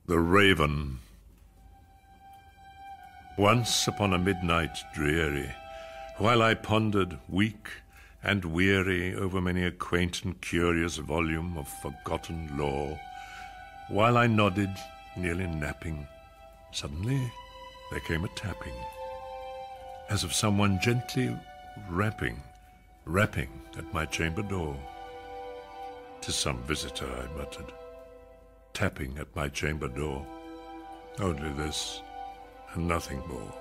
The Raven. Once upon a midnight dreary, while I pondered, weak and weary, over many a quaint and curious volume of forgotten lore, while I nodded, nearly napping, suddenly there came a tapping, as of someone gently rapping at my chamber door. "'Tis some visitor," I muttered, tapping at my chamber door. Only this, and nothing more.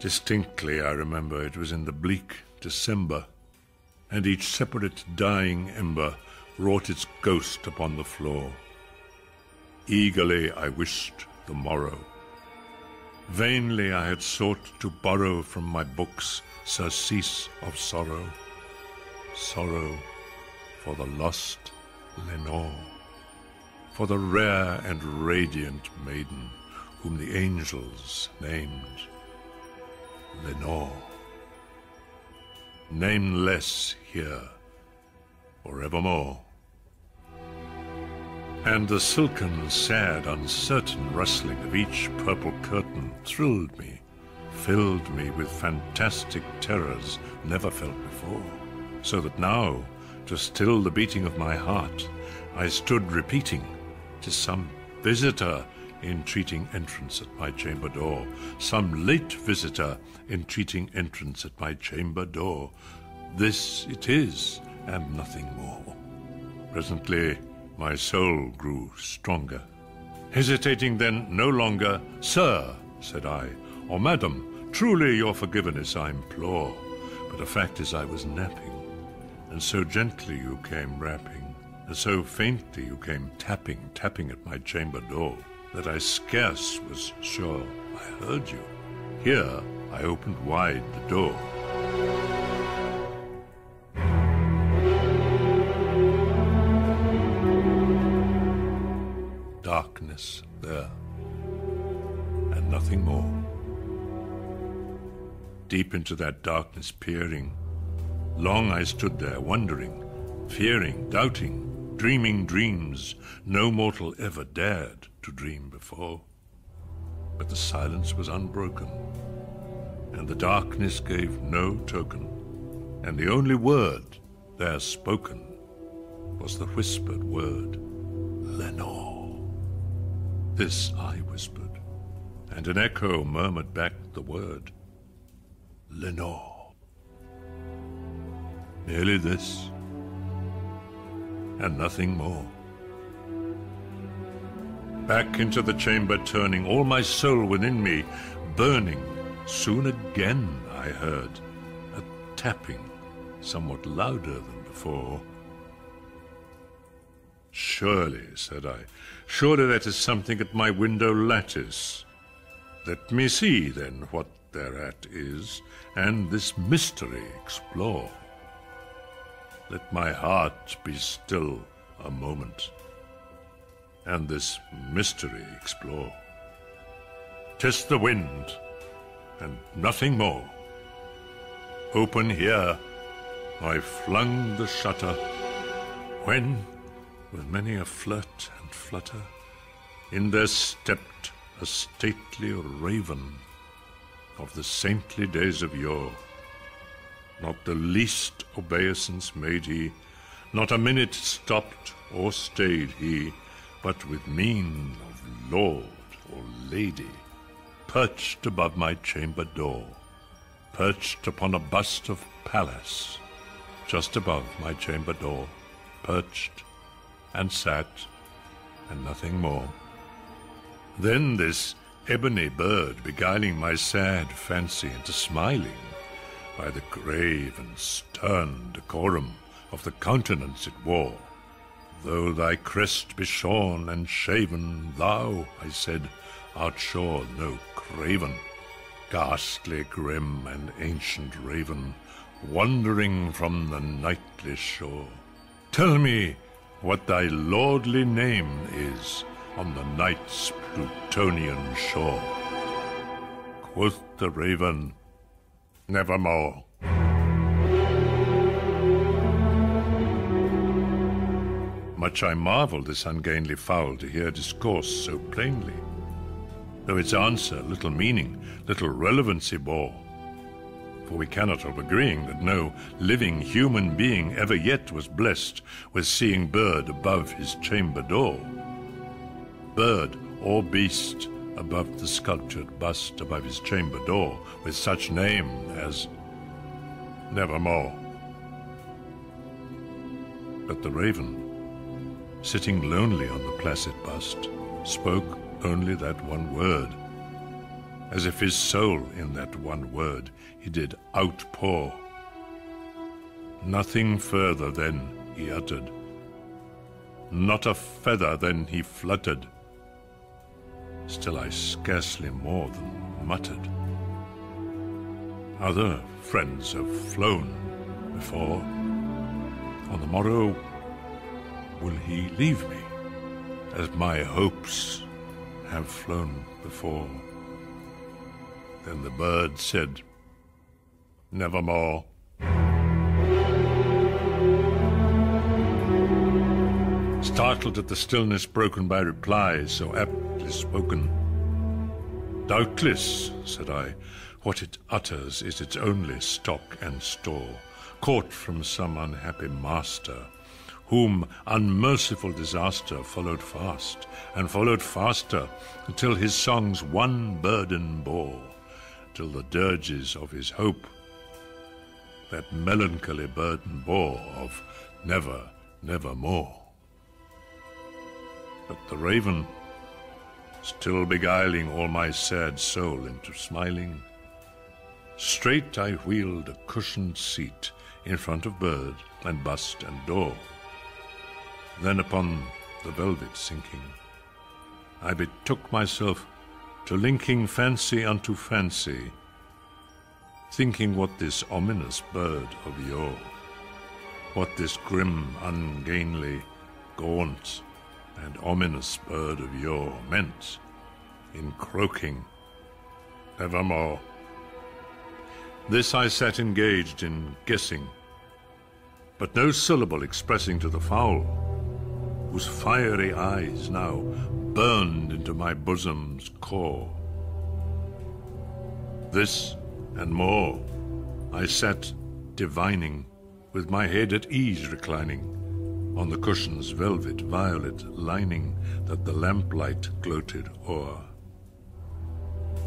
Distinctly I remember it was in the bleak December, and each separate dying ember wrought its ghost upon the floor. Eagerly I wished the morrow. Vainly I had sought to borrow from my books surcease of sorrow, sorrow for the lost Lenore, for the rare and radiant maiden whom the angels named Lenore. Nameless here forevermore. And the silken, sad, uncertain rustling of each purple curtain thrilled me, filled me with fantastic terrors never felt before, so that now, to still the beating of my heart, I stood repeating, "'Tis some visitor entreating entrance at my chamber door, some late visitor entreating entrance at my chamber door. This it is, and nothing more." Presently my soul grew stronger. Hesitating then no longer, "Sir," said I, "or Madam, truly your forgiveness I implore, but the fact is I was napping, and so gently you came rapping, and so faintly you came tapping at my chamber door, that I scarce was sure I heard you. Here I opened wide the door." Darkness there, and nothing more. Deep into that darkness peering, long I stood there, wondering, fearing, doubting, dreaming dreams no mortal ever dared to dream before. But the silence was unbroken, and the darkness gave no token, and the only word there spoken was the whispered word, "Lenore." This I whispered, and an echo murmured back the word, "Lenore." Merely this, and nothing more. Back into the chamber turning, all my soul within me burning, soon again I heard a tapping, somewhat louder than before. "Surely," said I, "surely that is something at my window lattice. Let me see, then, what thereat is, and this mystery explore. Let my heart be still a moment, and this mystery explore. 'Tis the wind, and nothing more. Open here, I flung the shutter, when, with many a flirt and flutter, in there stepped a stately raven of the saintly days of yore. Not the least obeisance made he, not a minute stopped or stayed he, but with mien of lord or lady, perched above my chamber door, perched upon a bust of Pallas, just above my chamber door, perched and sat, and nothing more. Then this ebony bird beguiling my sad fancy into smiling, by the grave and stern decorum of the countenance it wore. "Though thy crest be shorn and shaven, thou," I said, "art sure no craven, ghastly, grim, and ancient raven, wandering from the nightly shore. Tell me what thy lordly name is on the night's Plutonian shore." Quoth the Raven, "Nevermore." Much I marvel this ungainly fowl to hear discourse so plainly, though its answer little meaning, little relevancy bore. For we cannot help agreeing that no living human being ever yet was blessed with seeing bird above his chamber door. Bird or beast above the sculptured bust above his chamber door, with such name as Nevermore. But the raven, sitting lonely on the placid bust, spoke only that one word, as if his soul in that one word he did outpour. Nothing further then he uttered, not a feather then he fluttered. Still I scarcely more than muttered. Other friends have flown before. On the morrow will he leave me, as my hopes have flown before? Then the bird said, Nevermore. Startled at the stillness broken by replies so aptly spoken. Doubtless, said I, what it utters is its only stock and store, caught from some unhappy master, whom unmerciful disaster followed fast, and followed faster, until his songs one burden bore, till the dirges of his hope that melancholy burden bore of never, nevermore. But the raven, still beguiling all my sad soul into smiling, straight I wheeled a cushioned seat in front of bird and bust and door. Then upon the velvet sinking, I betook myself to linking fancy unto fancy, thinking what this ominous bird of yore, what this grim, ungainly, gaunt, and ominous bird of yore meant in croaking, Nevermore. This I sat engaged in guessing, but no syllable expressing to the fowl, whose fiery eyes now burned into my bosom's core. This and more I sat divining, with my head at ease reclining, on the cushion's velvet violet lining that the lamplight gloated o'er.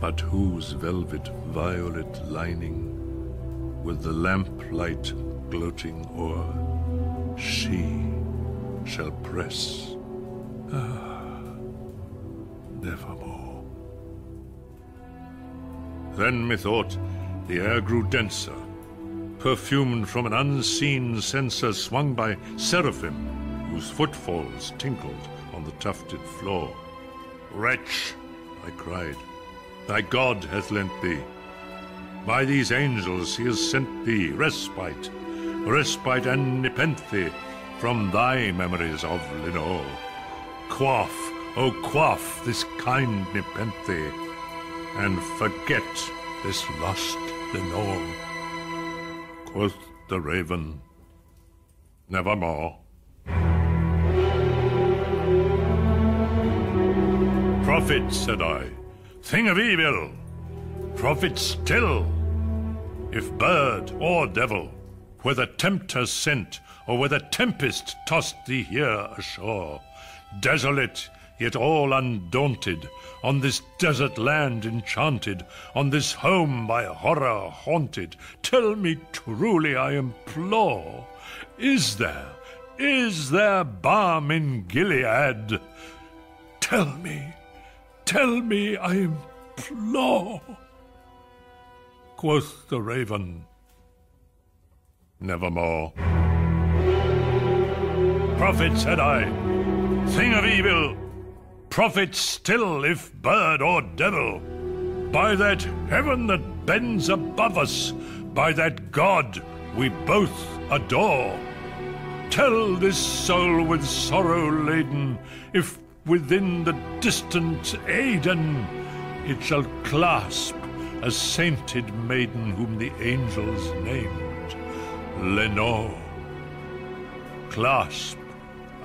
But whose velvet violet lining, with the lamplight gloating o'er, she shall press, nevermore. Then methought the air grew denser, perfumed from an unseen censer swung by seraphim, whose footfalls tinkled on the tufted floor. Wretch, I cried, thy God hath lent thee. By these angels he has sent thee respite, respite and nepenthe from thy memories of Lenore. Quaff, oh quaff this kind nepenthe, and forget this lost Lenore. Quoth the raven, Nevermore. Prophet, said I, thing of evil, prophet still, if bird or devil, whether tempter sent, or whether tempest tossed thee here ashore, desolate, yet all undaunted, on this desert land enchanted, on this home by horror haunted, tell me truly, I implore, is there balm in Gilead? Tell me, I implore. Quoth the raven, Nevermore. Prophet, said I, thing of evil, prophet still, if bird or devil, by that heaven that bends above us, by that God we both adore, tell this soul with sorrow laden, if within the distant Aidenn it shall clasp a sainted maiden whom the angels named Lenore. Clasp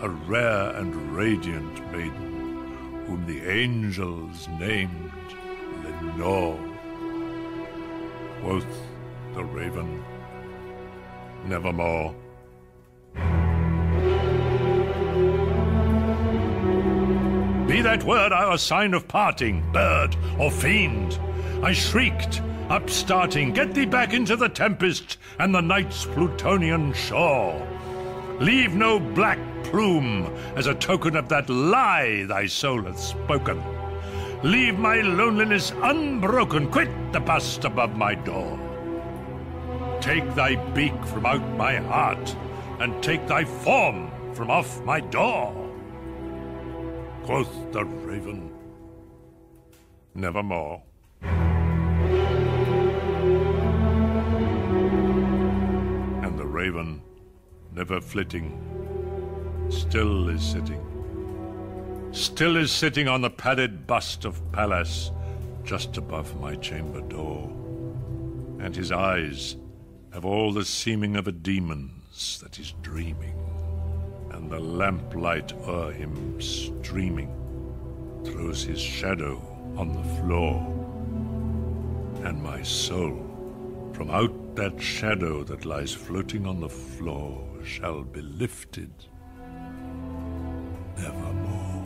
a rare and radiant maiden, whom the angels named Lenore. Quoth the Raven, Nevermore. Be that word our sign of parting, bird or fiend, I shrieked, upstarting, get thee back into the tempest and the night's Plutonian shore. Leave no black plume as a token of that lie thy soul hath spoken. Leave my loneliness unbroken, quit the bust above my door. Take thy beak from out my heart, and take thy form from off my door. Quoth the Raven, Nevermore. And the Raven, never flitting, still is sitting. Still is sitting on the padded bust of Pallas, just above my chamber door. And his eyes have all the seeming of a demon's that is dreaming, and the lamplight o'er him streaming throws his shadow on the floor. And my soul, from out that shadow that lies floating on the floor, shall be lifted nevermore.